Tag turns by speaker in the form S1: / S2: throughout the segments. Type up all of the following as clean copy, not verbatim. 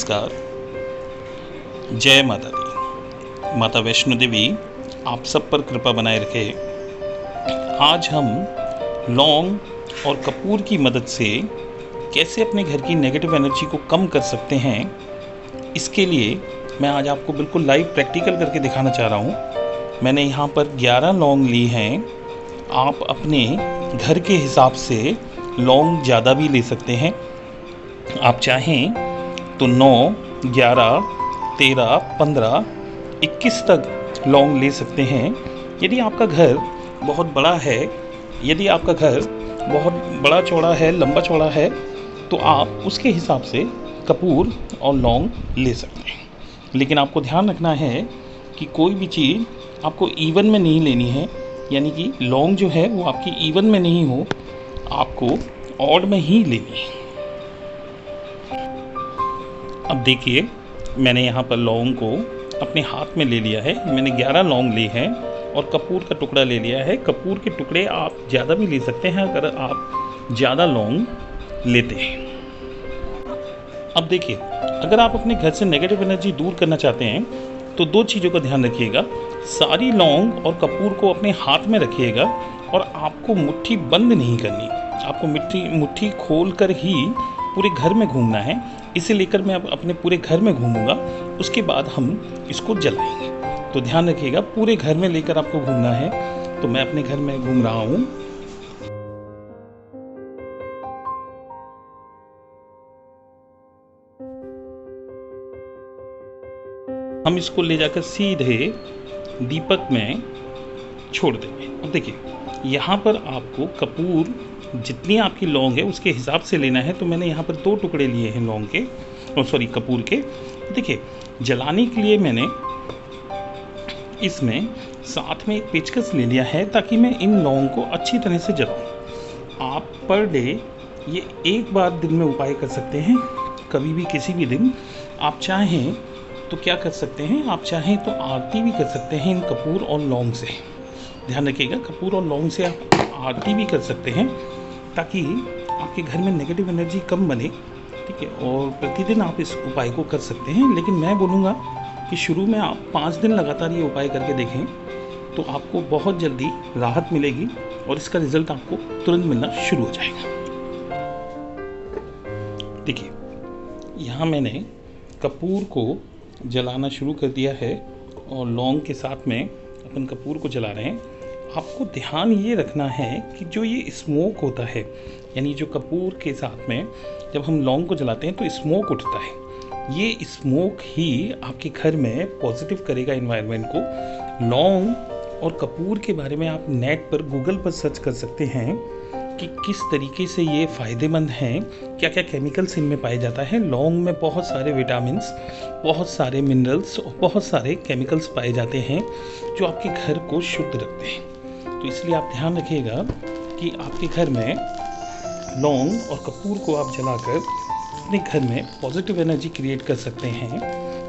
S1: नमस्कार। जय माता दी। माता वैष्णो देवी आप सब पर कृपा बनाए रखे। आज हम लौंग और कपूर की मदद से कैसे अपने घर की नेगेटिव एनर्जी को कम कर सकते हैं, इसके लिए मैं आज आपको बिल्कुल लाइव प्रैक्टिकल करके दिखाना चाह रहा हूँ। मैंने यहाँ पर 11 लौंग ली हैं। आप अपने घर के हिसाब से लौंग ज़्यादा भी ले सकते हैं। आप चाहें तो 9, 11, 13, 15, 21 तक लौंग ले सकते हैं। यदि आपका घर बहुत बड़ा है, यदि आपका घर बहुत बड़ा चौड़ा है, लंबा चौड़ा है, तो आप उसके हिसाब से कपूर और लौंग ले सकते हैं। लेकिन आपको ध्यान रखना है कि कोई भी चीज़ आपको इवन में नहीं लेनी है, यानी कि लौंग जो है वो आपकी इवन में नहीं हो, आपको ऑड में ही लेनी है। अब देखिए, मैंने यहाँ पर लौंग को अपने हाथ में ले लिया है। मैंने 11 लौंग ली हैं और कपूर का टुकड़ा ले लिया है। कपूर के टुकड़े आप ज़्यादा भी ले सकते हैं अगर आप ज़्यादा लौंग लेते हैं। अब देखिए, अगर आप अपने घर से नेगेटिव एनर्जी दूर करना चाहते हैं तो 2 चीज़ों का ध्यान रखिएगा। सारी लौंग और कपूर को अपने हाथ में रखिएगा और आपको मुट्ठी बंद नहीं करनी। आपको मुट्ठी खोल कर ही पूरे घर में घूमना है। इसे लेकर मैं अब अपने पूरे घर में घूमूंगा, उसके बाद हम इसको जलाएंगे। तो ध्यान रखिएगा, पूरे घर में लेकर आपको घूमना है। तो मैं अपने घर में घूम रहा हूँ। हम इसको ले जाकर सीधे दीपक में छोड़ देंगे। अब देखिए, यहाँ पर आपको कपूर जितनी आपकी लौंग है उसके हिसाब से लेना है। तो मैंने यहाँ पर 2 टुकड़े लिए हैं लौंग के, कपूर के। देखिए, जलाने के लिए मैंने इसमें साथ में एक पेचकस ले लिया है ताकि मैं इन लौंग को अच्छी तरह से जलाऊं। आप पर डे ये एक बार दिन में उपाय कर सकते हैं, कभी भी किसी भी दिन। आप चाहें तो क्या कर सकते हैं, आप चाहें तो आरती भी कर सकते हैं इन कपूर और लौंग से। ध्यान रखिएगा, कपूर और लौंग से आप आरती भी कर सकते हैं ताकि आपके घर में नेगेटिव एनर्जी कम बने। ठीक है, और प्रतिदिन आप इस उपाय को कर सकते हैं। लेकिन मैं बोलूँगा कि शुरू में आप 5 दिन लगातार ये उपाय करके देखें तो आपको बहुत जल्दी राहत मिलेगी और इसका रिजल्ट आपको तुरंत मिलना शुरू हो जाएगा। देखिए, यहाँ मैंने कपूर को जलाना शुरू कर दिया है और लौंग के साथ में अपन कपूर को जला रहे हैं। आपको ध्यान ये रखना है कि जो ये स्मोक होता है, यानी जो कपूर के साथ में जब हम लौंग को जलाते हैं तो स्मोक उठता है, ये स्मोक ही आपके घर में पॉजिटिव करेगा एनवायरनमेंट को। लौंग और कपूर के बारे में आप नेट पर, गूगल पर सर्च कर सकते हैं कि किस तरीके से ये फ़ायदेमंद हैं, क्या क्या केमिकल्स इनमें पाया जाता है। लौंग में बहुत सारे विटामिन्स, बहुत सारे मिनरल्स और बहुत सारे केमिकल्स पाए जाते हैं जो आपके घर को शुद्ध रखते हैं। तो इसलिए आप ध्यान रखिएगा कि आपके घर में लौंग और कपूर को आप जलाकर अपने घर में पॉजिटिव एनर्जी क्रिएट कर सकते हैं।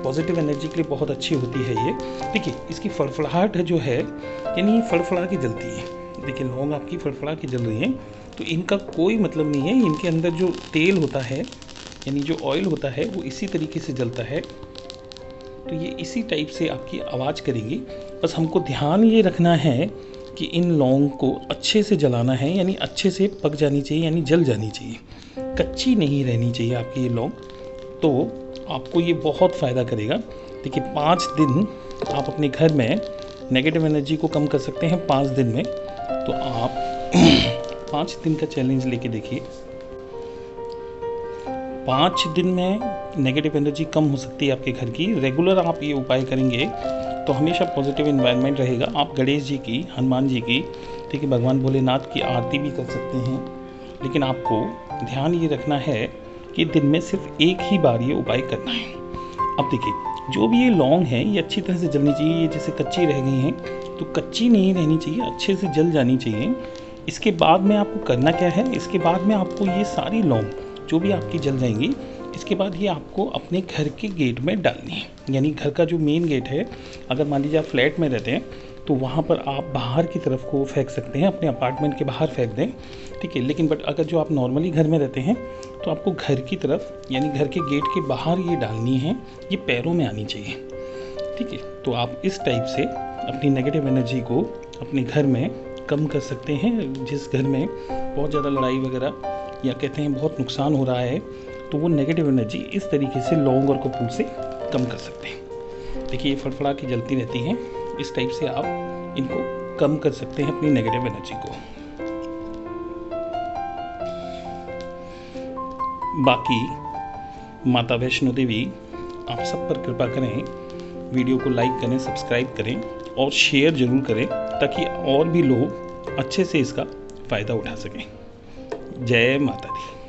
S1: पॉजिटिव एनर्जी के लिए बहुत अच्छी होती है ये। देखिए, इसकी फड़फड़ाहट जो है, यानी फड़फड़ा के जलती है। देखिए, लौंग आपकी फड़फड़ा के जल रही हैं, तो इनका कोई मतलब नहीं है। इनके अंदर जो तेल होता है, यानी जो ऑयल होता है, वो इसी तरीके से जलता है। तो ये इसी टाइप से आपकी आवाज़ करेंगी। बस हमको ध्यान ये रखना है कि इन लौंग को अच्छे से जलाना है, यानी अच्छे से पक जानी चाहिए, यानी जल जानी चाहिए, कच्ची नहीं रहनी चाहिए आपकी ये लौंग। तो आपको ये बहुत फ़ायदा करेगा। देखिए, 5 दिन आप अपने घर में नेगेटिव एनर्जी को कम कर सकते हैं 5 दिन में। तो आप 5 दिन का चैलेंज लेके देखिए। 5 दिन में नेगेटिव एनर्जी कम हो सकती है आपके घर की। रेगुलर आप ये उपाय करेंगे तो हमेशा पॉजिटिव एनवायरनमेंट रहेगा। आप गणेश जी की, हनुमान जी की, ठीक है, भगवान भोलेनाथ की आरती भी कर सकते हैं। लेकिन आपको ध्यान ये रखना है कि दिन में सिर्फ एक ही बार ये उपाय करना है। अब देखिए, जो भी ये लौंग है ये अच्छी तरह से जलनी चाहिए। ये जैसे कच्ची रह गई हैं तो कच्ची नहीं रहनी चाहिए, अच्छे से जल जानी चाहिए। इसके बाद में आपको करना क्या है, इसके बाद में आपको ये सारी लौंग जो भी आपकी जल जाएंगी, इसके बाद ये आपको अपने घर के गेट में डालनी है। यानी घर का जो मेन गेट है, अगर मान लीजिए आप फ्लैट में रहते हैं तो वहाँ पर आप बाहर की तरफ को फेंक सकते हैं, अपने अपार्टमेंट के बाहर फेंक दें, ठीक है। लेकिन बट अगर जो आप नॉर्मली घर में रहते हैं तो आपको घर की तरफ यानी घर के गेट के बाहर ये डालनी है, ये पैरों में आनी चाहिए, ठीक है। तो आप इस टाइप से अपनी नेगेटिव एनर्जी को अपने घर में कम कर सकते हैं। जिस घर में बहुत ज़्यादा लड़ाई वगैरह या कहते हैं बहुत नुकसान हो रहा है, तो वो नेगेटिव एनर्जी इस तरीके से लौंग और कपूर से कम कर सकते हैं। देखिए ये फड़फड़ा की जलती रहती हैं, इस टाइप से आप इनको कम कर सकते हैं अपनी नेगेटिव एनर्जी को। बाकी माता वैष्णो देवी आप सब पर कृपा करें, वीडियो को लाइक करें, सब्सक्राइब करें और शेयर ज़रूर करें ताकि और भी लोग अच्छे से इसका फ़ायदा उठा सकें। जय माता दी।